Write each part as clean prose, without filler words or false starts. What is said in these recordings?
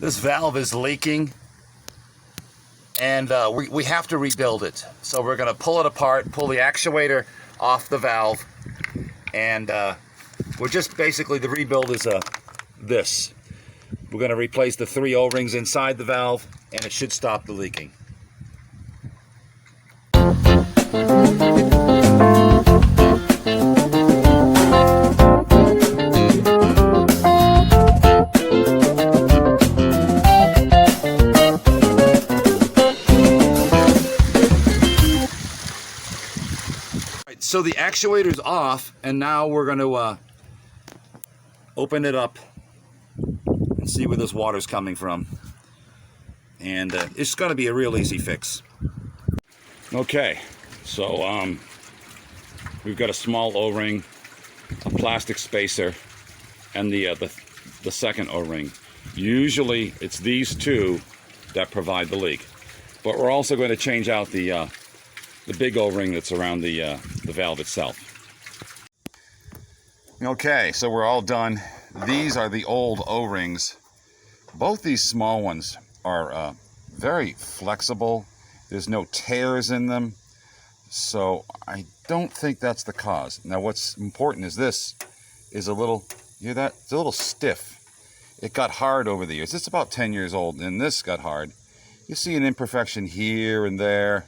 This valve is leaking, and we have to rebuild it. So we're going to pull it apart, pull the actuator off the valve, and we're just basically, the rebuild is this. We're going to replace the 3 O-rings inside the valve, and it should stop the leaking. So the actuator's off, and now we're going to open it up and see where this water's coming from. And it's going to be a real easy fix. Okay, so we've got a small O-ring, a plastic spacer, and the second O-ring. Usually it's these two that provide the leak, but we're also going to change out the big O-ring that's around the valve itself. Okay, so we're all done. These are the old O-rings. Both these small ones are very flexible. There's no tears in them, so I don't think that's the cause. Now what's important is this is a little, you hear that? It's a little stiff. It got hard over the years. It's about 10 years old, and this got hard. You see an imperfection here and there.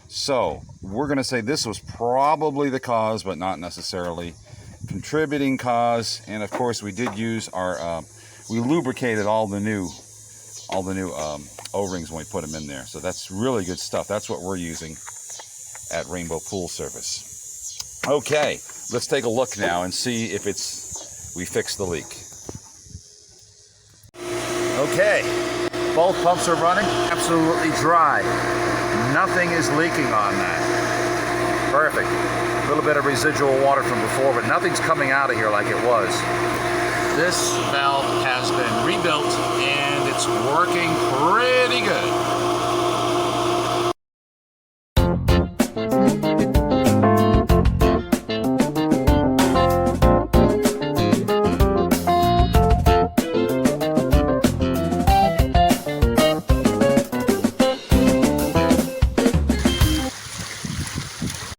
So we're going to say this was probably the cause, but not necessarily contributing cause. And of course, we did use our we lubricated all the new O-rings when we put them in there. So that's really good stuff. That's what we're using at Rainbow Pool Service. Okay, let's take a look now and see if we fixed the leak. Okay, both pumps are running, absolutely dry. Nothing is leaking on that. Perfect. A little bit of residual water from before, but nothing's coming out of here like it was. This valve has been rebuilt, and it's working pretty good.